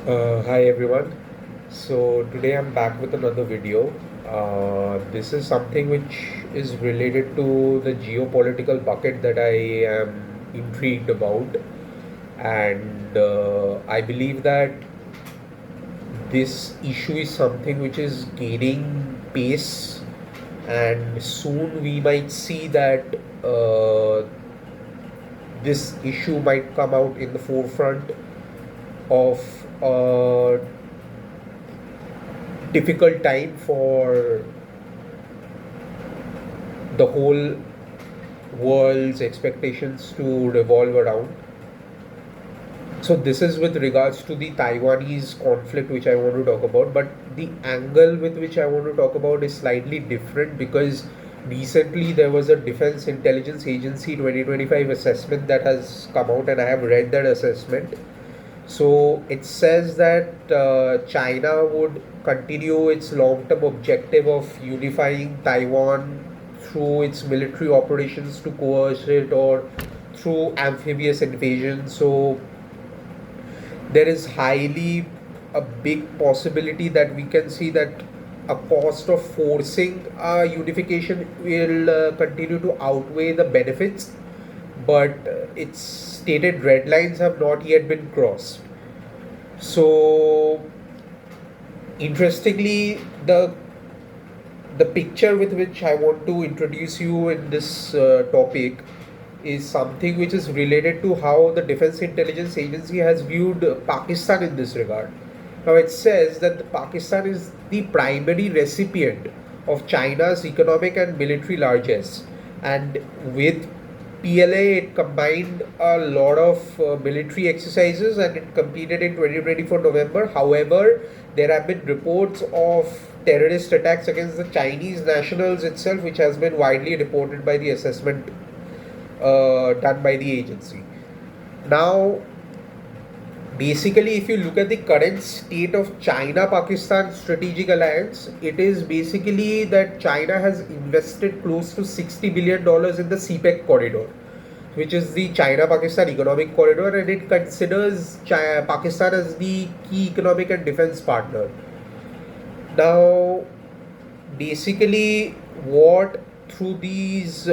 Hi everyone. So today I'm back with another video. This is something which is related to the geopolitical bucket that I am intrigued about, and I believe that this issue is something which is gaining pace, and soon we might see that this issue might come out in the forefront of difficult time for the whole world's expectations to revolve around. So this is with regards to the Taiwanese conflict, which I want to talk about. But the angle with which I want to talk about is slightly different because recently there was a Defense Intelligence Agency 2025 assessment that has come out, and I have read that assessment. So it says that China would continue its long term objective of unifying Taiwan through its military operations to coerce it or through amphibious invasion. So there is highly a big possibility that we can see that a cost of forcing unification will continue to outweigh the benefits, but its stated red lines have not yet been crossed. So interestingly, the picture with which I want to introduce you in this topic is something which is related to how the Defense Intelligence Agency has viewed Pakistan in this regard. Now, it says that Pakistan is the primary recipient of China's economic and military largesse, and with PLA, it combined a lot of military exercises and it completed in 2024 November. However, there have been reports of terrorist attacks against the Chinese nationals itself, which has been widely reported by the assessment done by the agency. Now, basically, if you look at the current state of China Pakistan strategic alliance, it is basically that China has invested close to $60 billion in the CPEC corridor, which is the China Pakistan economic corridor, and it considers Pakistan as the key economic and defense partner. Now, basically, what through these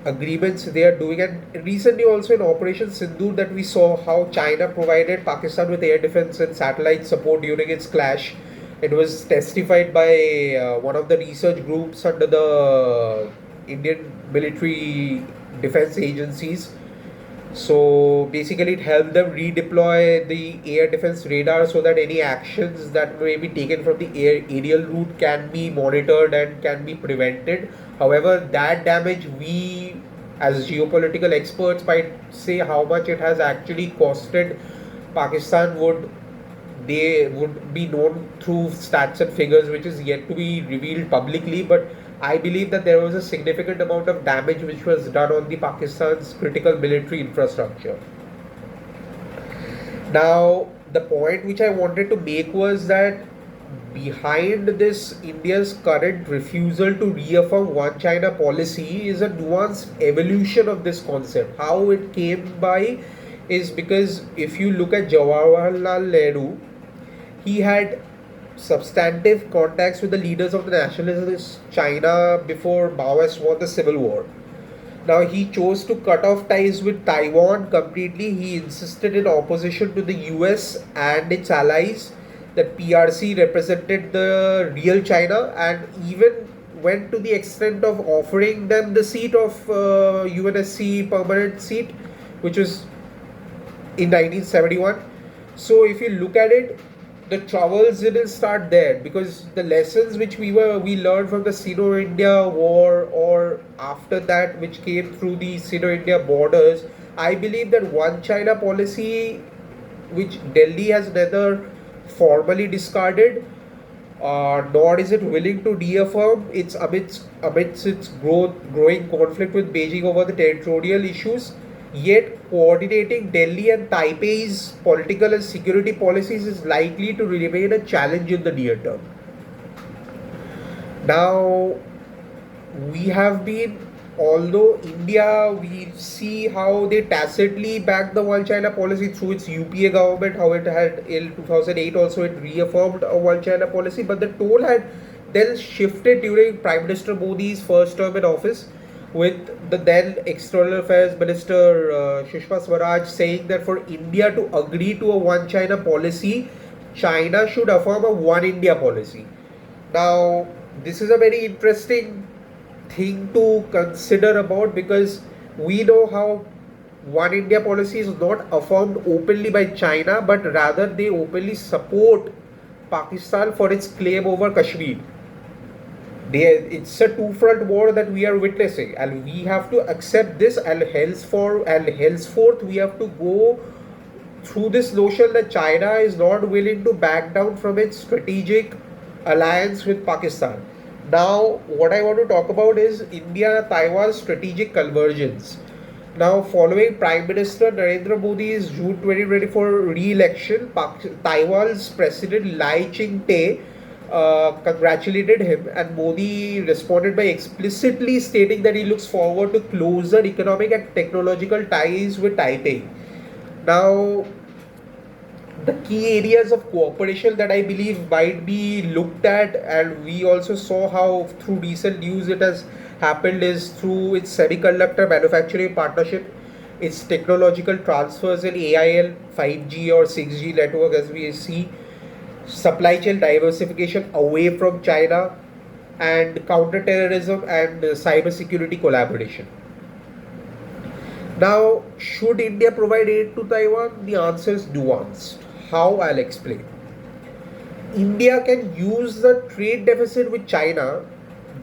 agreements they are doing, and recently also in Operation Sindoor that we saw how China provided Pakistan with air defense and satellite support during its clash. It was testified by one of the research groups under the Indian military defense agencies. So basically, it helped them redeploy the air defense radar so that any actions that may be taken from the aerial route can be monitored and can be prevented. However, that damage, we as geopolitical experts might say how much it has actually costed Pakistan would be known through stats and figures, which is yet to be revealed publicly. But I believe that there was a significant amount of damage which was done on the Pakistan's critical military infrastructure. Now, the point which I wanted to make was that behind this, India's current refusal to reaffirm one China policy is a nuanced evolution of this concept. How it came by is because if you look at Jawaharlal Nehru, he had substantive contacts with the leaders of the nationalist China before Maoists won the civil war. Now he chose to cut off ties with Taiwan completely. He insisted in opposition to the US and its allies that PRC represented the real China, and even went to the extent of offering them the seat of UNSC permanent seat, which was in 1971. So if you look at it, the troubles didn't start there, because the lessons which we learned from the Sino-India War, or after that which came through the Sino-India borders, I believe that one China policy, which Delhi has neither formally discarded nor is it willing to reaffirm, it's amidst its growing conflict with Beijing over the territorial issues. Yet, coordinating Delhi and Taipei's political and security policies is likely to remain a challenge in the near term. Now, we have been although India, we see how they tacitly backed the one China policy through its UPA government, how it had in 2008 also it reaffirmed a one China policy, but the tone had then shifted during Prime Minister Modi's first term in office, with the then External Affairs Minister Sushma Swaraj saying that for India to agree to a one China policy, China should affirm a one India policy. Now, this is a very interesting thing to consider about, because we know how one India policy is not affirmed openly by China, but rather they openly support Pakistan for its claim over Kashmir. It's a two-front war that we are witnessing, and we have to accept this. And henceforth, we have to go through this notion that China is not willing to back down from its strategic alliance with Pakistan. Now, what I want to talk about is India Taiwan strategic convergence. Now, following Prime Minister Narendra Modi's June 2024 re-election, Taiwan's President Lai Ching-te congratulated him, and Modi responded by explicitly stating that he looks forward to closer economic and technological ties with Taipei. Now, the key areas of cooperation that I believe might be looked at, and we also saw how through recent news it has happened, is through its semiconductor manufacturing partnership, its technological transfers in AIL, 5G or 6G network, as we see, supply chain diversification away from China, and counterterrorism and cybersecurity collaboration. Now, should India provide aid to Taiwan? The answer is nuanced. How? I'll explain. India can use the trade deficit with China,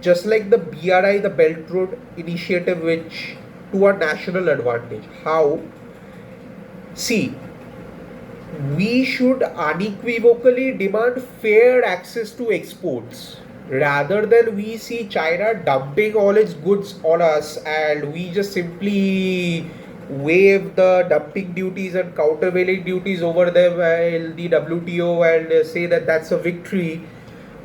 just like the BRI, the Belt Road Initiative, which to our national advantage. How? See, we should unequivocally demand fair access to exports, rather than we see China dumping all its goods on us and we just simply waive the dumping duties and countervailing duties over them while the WTO, and say that that's a victory.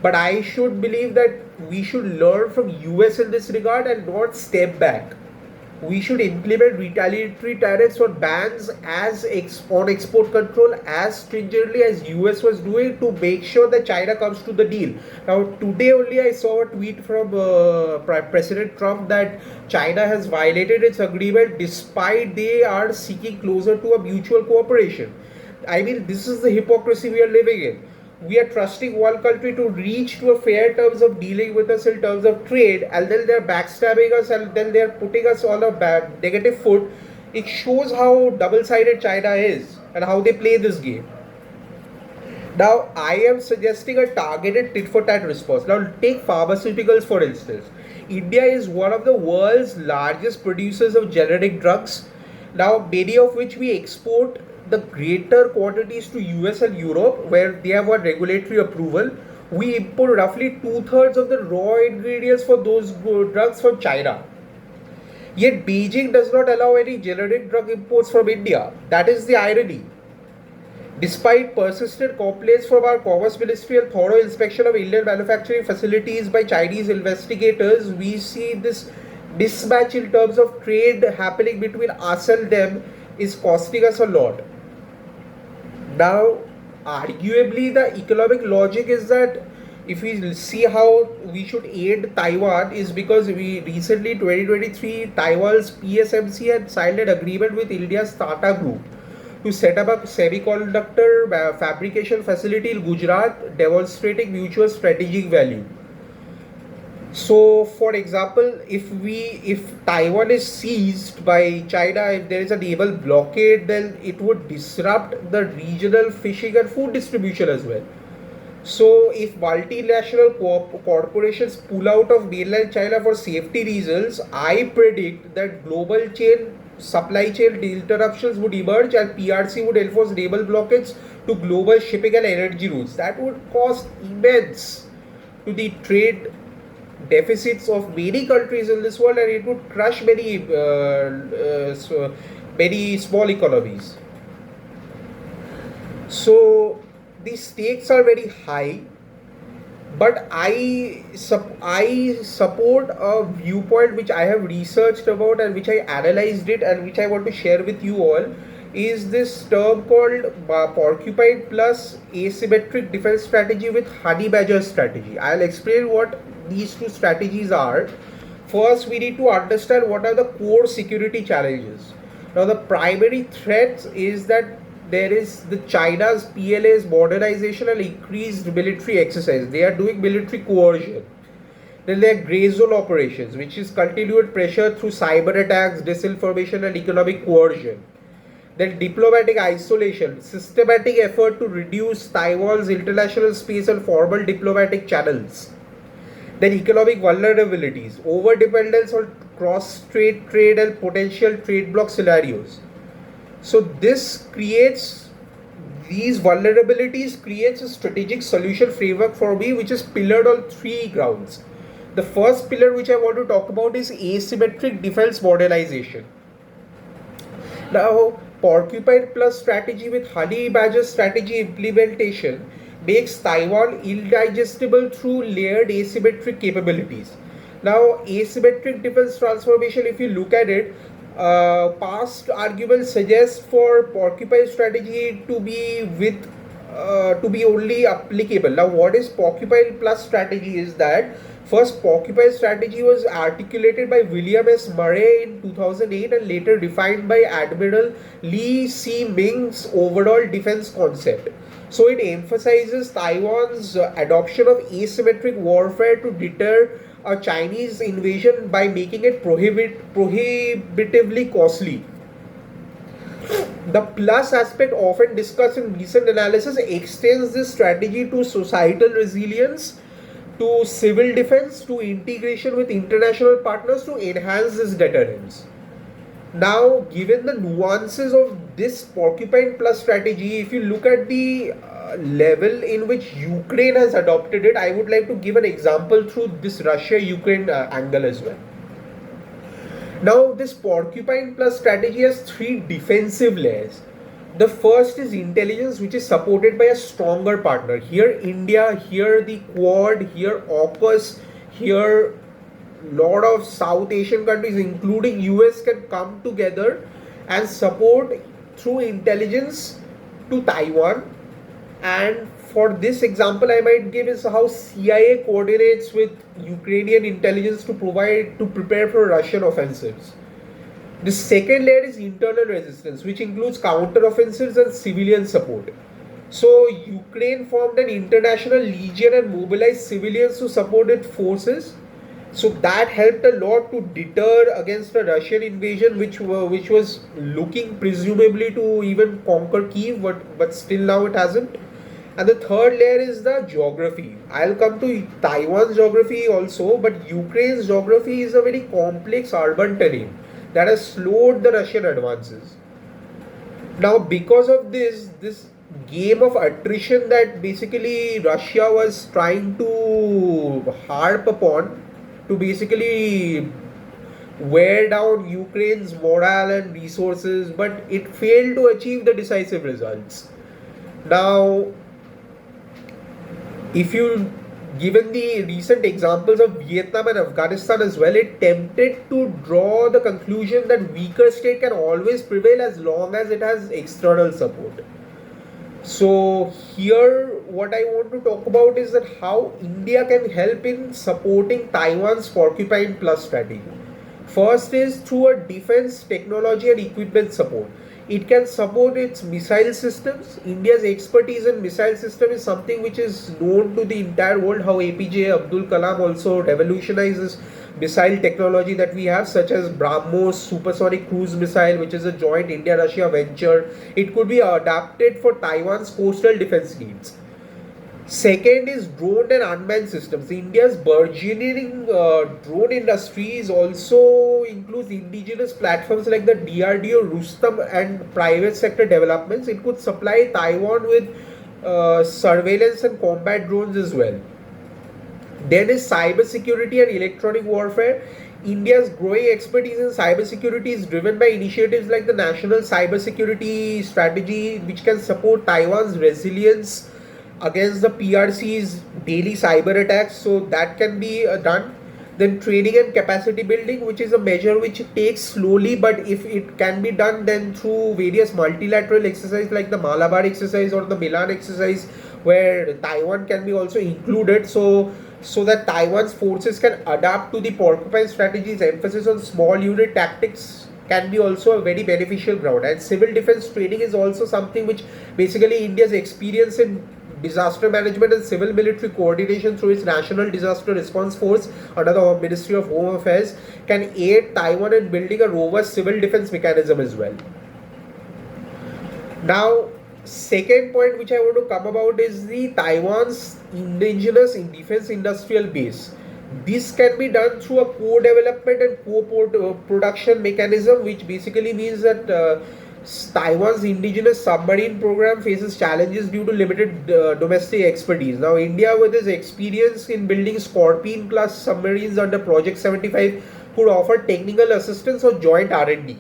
But I should believe that we should learn from US in this regard and not step back. We should implement retaliatory tariffs or bans on export control as stringently as US was doing, to make sure that China comes to the deal. Now, today only I saw a tweet from President Trump that China has violated its agreement despite they are seeking closer to a mutual cooperation. I mean, this is the hypocrisy we are living in. We are trusting one country to reach to a fair terms of dealing with us in terms of trade, and then they're backstabbing us, and then they're putting us on a bad negative foot. It shows how double-sided China is and how they play this game. Now, I am suggesting a targeted tit-for-tat response. Now, take pharmaceuticals for instance. India is one of the world's largest producers of generic drugs. Now, many of which we export the greater quantities to US and Europe, where they have got regulatory approval. We import roughly two-thirds of the raw ingredients for those drugs from China. Yet Beijing does not allow any generic drug imports from India. That is the irony. Despite persistent complaints from our Commerce Ministry and thorough inspection of Indian manufacturing facilities by Chinese investigators, we see this mismatch in terms of trade happening between us and them is costing us a lot. Now, arguably, the economic logic is that if we see how we should aid Taiwan, is because we recently, 2023, Taiwan's PSMC had signed an agreement with India's Tata Group to set up a semiconductor fabrication facility in Gujarat, demonstrating mutual strategic value. So, for example, if Taiwan is seized by China, if there is a naval blockade, then it would disrupt the regional fishing and food distribution as well. So, if multinational corporations pull out of mainland China for safety reasons, I predict that global supply chain interruptions would emerge, and PRC would enforce naval blockades to global shipping and energy routes. That would cost immense to the trade deficits of many countries in this world, and it would crush many small economies. So the stakes are very high. But I support a viewpoint which I have researched about and which I analyzed it and which I want to share with you all, is this term called porcupine plus asymmetric defense strategy with honey badger strategy. I'll explain what these two strategies are. First, we need to understand what are the core security challenges. Now, the primary threats is that there is the China's PLA's modernization and increased military exercise. They are doing military coercion. Then there are gray zone operations, which is continued pressure through cyber attacks, disinformation, and economic coercion. Then diplomatic isolation, systematic effort to reduce Taiwan's international space and formal diplomatic channels. Then economic vulnerabilities, over dependence on cross-strait trade and potential trade block scenarios. So these vulnerabilities creates a strategic solution framework for me, which is pillared on three grounds. The first pillar which I want to talk about is asymmetric defense modernization. Now, porcupine plus strategy with honey badger strategy implementation makes Taiwan indigestible through layered asymmetric capabilities. Now, asymmetric defense transformation, if you look at it, past arguments suggest for porcupine strategy to be only applicable. Now, what is porcupine plus strategy is that first porcupine strategy was articulated by William S. Murray in 2008 and later refined by Admiral Lee C. Ming's overall defense concept. So it emphasizes Taiwan's adoption of asymmetric warfare to deter a Chinese invasion by making it prohibitively costly. The plus aspect, often discussed in recent analysis, extends this strategy to societal resilience, to civil defense, to integration with international partners to enhance this deterrence. Now, given the nuances of this porcupine plus strategy, if you look at the level in which Ukraine has adopted it, I would like to give an example through this Russia-Ukraine angle as well. Now, this porcupine plus strategy has three defensive layers. The first is intelligence, which is supported by a stronger partner. Here, India, here the Quad, here AUKUS, here lot of South Asian countries, including US, can come together and support through intelligence to Taiwan. And for this example I might give is how CIA coordinates with Ukrainian intelligence to prepare for Russian offensives. The second layer is internal resistance, which includes counter-offensives and civilian support. So Ukraine formed an international legion and mobilized civilians to support its forces. So that helped a lot to deter against a Russian invasion, which was looking presumably to even conquer Kyiv, but still now it hasn't. And the third layer is the geography. I'll come to Taiwan's geography also, but Ukraine's geography is a very complex urban terrain that has slowed the Russian advances. Now, because of this game of attrition that basically Russia was trying to harp upon to basically wear down Ukraine's morale and resources, but it failed to achieve the decisive results. Now, if you given the recent examples of Vietnam and Afghanistan as well, it tempted to draw the conclusion that weaker state can always prevail as long as it has external support. So here what I want to talk about is that how India can help in supporting Taiwan's porcupine plus strategy. First is through a defense technology and equipment support. It can support its missile systems. India's expertise in missile system is something which is known to the entire world, how APJ Abdul Kalam also revolutionized this missile technology that we have, such as BrahMos supersonic cruise missile, which is a joint India-Russia venture. It could be adapted for Taiwan's coastal defense needs. Second is drone and unmanned systems. India's burgeoning drone industry also includes indigenous platforms like the DRDO, Rustam and private sector developments. It could supply Taiwan with surveillance and combat drones as well. Then is cybersecurity and electronic warfare. India's growing expertise in cybersecurity is driven by initiatives like the National Cybersecurity Strategy, which can support Taiwan's resilience against the PRC's daily cyber attacks, so that can be done. Then training and capacity building, which is a measure which takes slowly, but if it can be done, then through various multilateral exercise like the Malabar exercise or the Milan exercise, where Taiwan can be also included, so that Taiwan's forces can adapt to the porcupine strategies. Emphasis on small unit tactics can be also a very beneficial ground. And civil defense training is also something which basically India's experience in disaster management and civil military coordination through its National Disaster Response Force under the Ministry of Home Affairs can aid Taiwan in building a robust civil defense mechanism as well. Now, second point which I want to come about is the Taiwan's indigenous defense industrial base. This can be done through a co-development and co-production mechanism, which basically means that Taiwan's indigenous submarine program faces challenges due to limited domestic expertise. Now, India, with its experience in building Scorpion class submarines under Project 75, could offer technical assistance or joint R&D.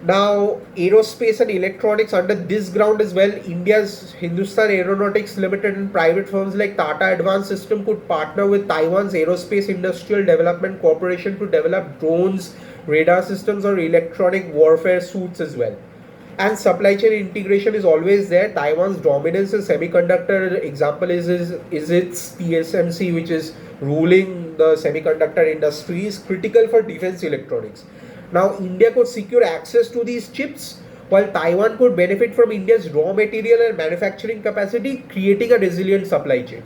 Now, aerospace and electronics under this ground as well, India's Hindustan Aeronautics Limited and private firms like Tata Advanced System could partner with Taiwan's Aerospace Industrial Development Corporation to develop drones, radar systems, or electronic warfare suits as well. And supply chain integration is always there. Taiwan's dominance in semiconductor example is its TSMC, which is ruling the semiconductor industry, is critical for defense electronics. Now, India could secure access to these chips, while Taiwan could benefit from India's raw material and manufacturing capacity, creating a resilient supply chain.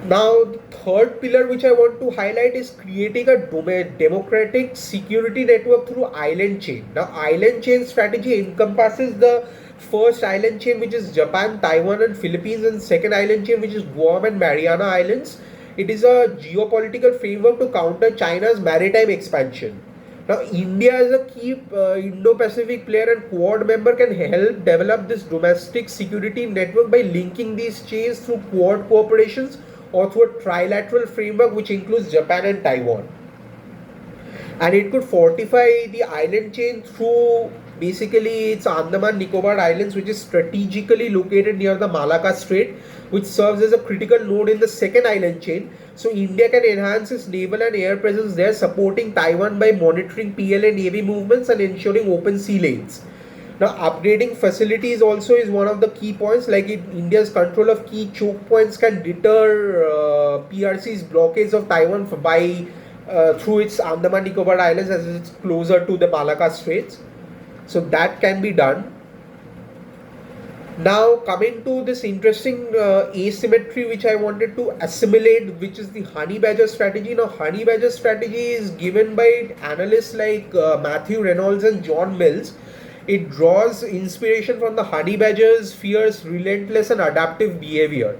Now, the third pillar which I want to highlight is creating a democratic security network through island chain. Now, island chain strategy encompasses the first island chain, which is Japan, Taiwan, and Philippines, and second island chain, which is Guam and Mariana Islands. It is a geopolitical framework to counter China's maritime expansion. Now, India as a key Indo-Pacific player and Quad member can help develop this domestic security network by linking these chains through Quad cooperations or through a trilateral framework which includes Japan and Taiwan. And it could fortify the island chain through basically its Andaman Nicobar Islands, which is strategically located near the Malacca Strait, which serves as a critical node in the second island chain. So India can enhance its naval and air presence there, supporting Taiwan by monitoring PLA Navy movements and ensuring open sea lanes. Now, upgrading facilities also is one of the key points. Like India's control of key choke points can deter PRC's blockades of Taiwan through its Andaman Nicobar Islands, as it's closer to the Malacca Straits. So that can be done. Now, coming to this interesting asymmetry which I wanted to assimilate, which is the honey badger strategy. Now, honey badger strategy is given by analysts like Matthew Reynolds and John Mills. It draws inspiration from the honey badger's fierce, relentless, and adaptive behavior.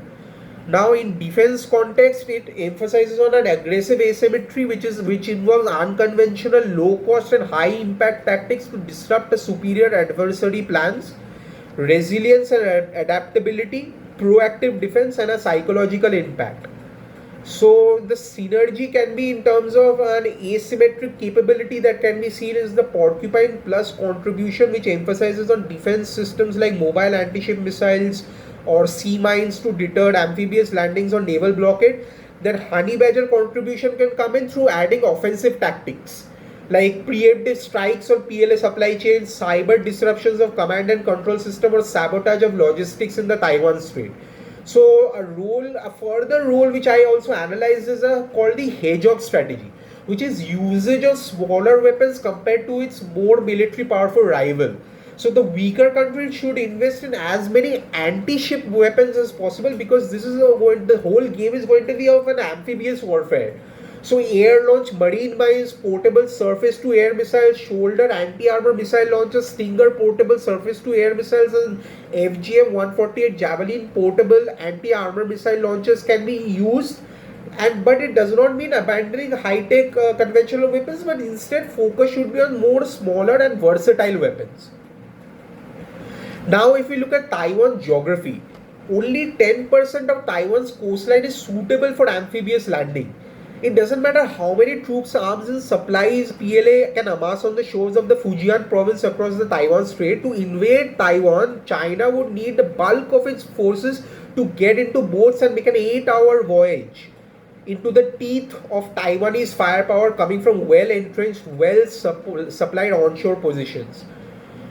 Now, in defense context, it emphasizes on an aggressive asymmetry, which involves unconventional, low-cost, and high-impact tactics to disrupt a superior adversary plans, resilience and adaptability, proactive defense, and a psychological impact. So the synergy can be in terms of an asymmetric capability that can be seen as the Porcupine Plus contribution, which emphasizes on defense systems like mobile anti-ship missiles or sea mines to deter amphibious landings or naval blockade. Then honey badger contribution can come in through adding offensive tactics like preemptive strikes on PLA supply chains, cyber disruptions of command and control system, or sabotage of logistics in the Taiwan Strait. So a further role which I also analyzed is called the hedgehog strategy, which is usage of smaller weapons compared to its more military powerful rival. So the weaker country should invest in as many anti-ship weapons as possible, because this is the whole game is going to be of an amphibious warfare. So air-launched marine mines, portable surface-to-air missiles, shoulder anti-armor missile launchers, Stinger portable surface-to-air missiles, and FGM-148 Javelin portable anti-armor missile launchers can be used. But it does not mean abandoning high-tech conventional weapons, but instead focus should be on more smaller and versatile weapons. Now, if we look at Taiwan geography, only 10% of Taiwan's coastline is suitable for amphibious landing. It doesn't matter how many troops, arms, and supplies PLA can amass on the shores of the Fujian province across the Taiwan Strait. To invade Taiwan, China would need the bulk of its forces to get into boats and make an 8-hour voyage into the teeth of Taiwanese firepower coming from well entrenched, well supplied onshore positions.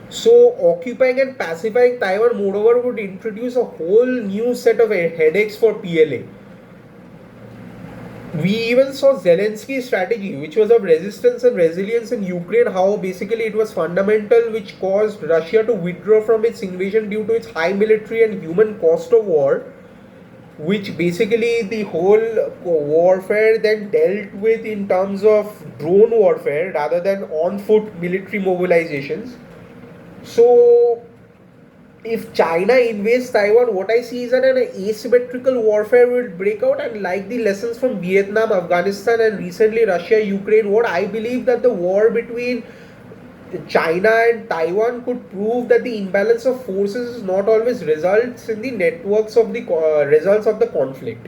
So, occupying and pacifying Taiwan, moreover, would introduce a whole new set of headaches for PLA. We even saw Zelensky's strategy, which was of resistance and resilience in Ukraine, how basically it was fundamental, which caused Russia to withdraw from its invasion due to its high military and human cost of war, which basically the whole warfare then dealt with in terms of drone warfare rather than on foot military mobilizations. So, if China invades Taiwan, what I see is that an asymmetrical warfare will break out, and like the lessons from Vietnam, Afghanistan, and recently Russia-Ukraine war, I believe that the war between China and Taiwan could prove that the imbalance of forces not always results in the networks of the results of the conflict.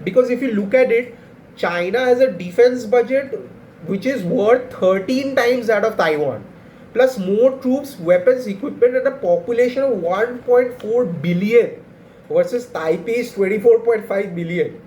Because if you look at it, China has a defense budget which is worth 13 times that of Taiwan, plus more troops, weapons, equipment, and a population of 1.4 billion versus Taipei's 24.5 billion.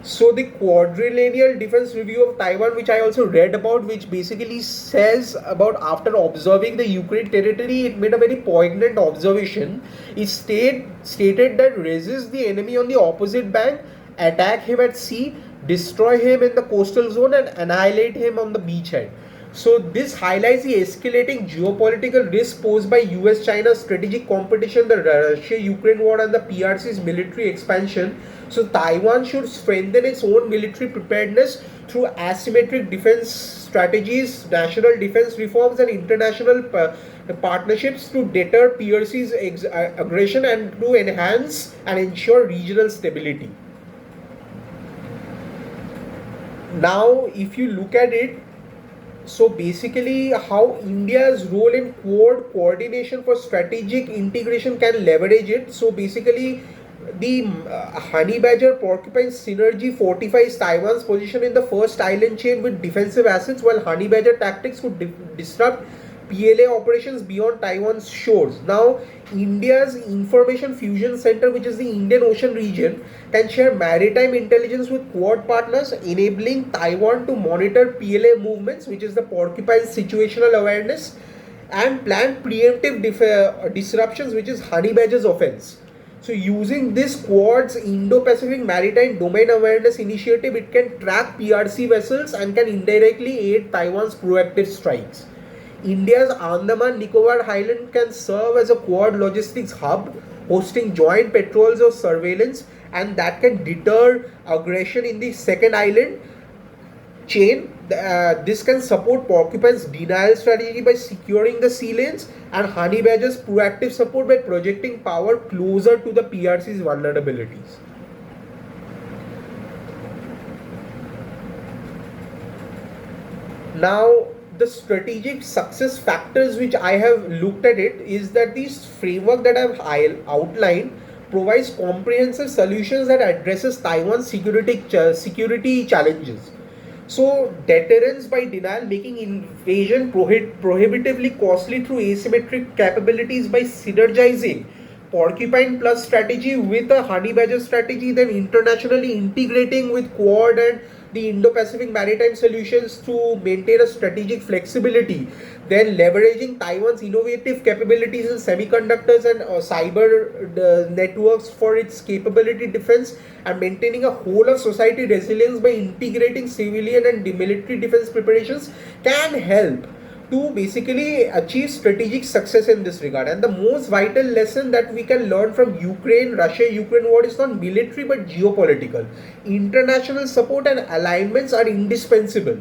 So the quadrennial defense review of Taiwan, which I also read about, which basically says about after observing the Ukraine territory, it made a very poignant observation. It stated that resist the enemy on the opposite bank, attack him at sea, destroy him in the coastal zone, and annihilate him on the beachhead. So this highlights the escalating geopolitical risk posed by US-China strategic competition, the Russia-Ukraine war, and the PRC's military expansion. So Taiwan should strengthen its own military preparedness through asymmetric defense strategies, national defense reforms, and international partnerships to deter PRC's aggression and to enhance and ensure regional stability. Now, if you look at it, so basically how India's role in Quad coordination for strategic integration can leverage it. So basically the honey badger porcupine synergy fortifies Taiwan's position in the first island chain with defensive assets, while honey badger tactics could disrupt PLA operations beyond Taiwan's shores. Now, India's Information Fusion Center, which is the Indian Ocean region, can share maritime intelligence with Quad partners, enabling Taiwan to monitor PLA movements, which is the porcupine situational awareness, and plan preemptive disruptions, which is honey badger's offense. So using this Quad's Indo-Pacific Maritime Domain Awareness Initiative, it can track PRC vessels and can indirectly aid Taiwan's proactive strikes. India's Andaman Nicobar Island can serve as a Quad logistics hub, hosting joint patrols or surveillance, and that can deter aggression in the second island chain. This can support Porcupine's denial strategy by securing the sea lanes, and Honey Badger's proactive support by projecting power closer to the PRC's vulnerabilities. Now, the strategic success factors which I have looked at it is that this framework that I have outlined provides comprehensive solutions that addresses Taiwan's security challenges. So deterrence by denial, making invasion prohibitively costly through asymmetric capabilities by synergizing Porcupine Plus strategy with a Honey Badger strategy, then internationally integrating with Quad and the Indo-Pacific maritime solutions to maintain a strategic flexibility, then leveraging Taiwan's innovative capabilities in semiconductors and cyber networks for its capability defense, and maintaining a whole of society resilience by integrating civilian and military defense preparations can help to basically achieve strategic success in this regard. And the most vital lesson that we can learn from Russia-Ukraine war is not military but geopolitical. International support and alignments are indispensable.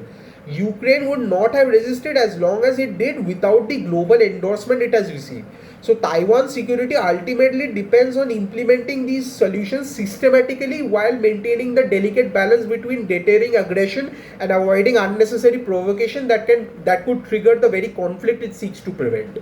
Ukraine would not have resisted as long as it did without the global endorsement it has received. So Taiwan's security ultimately depends on implementing these solutions systematically while maintaining the delicate balance between deterring aggression and avoiding unnecessary provocation that could trigger the very conflict it seeks to prevent.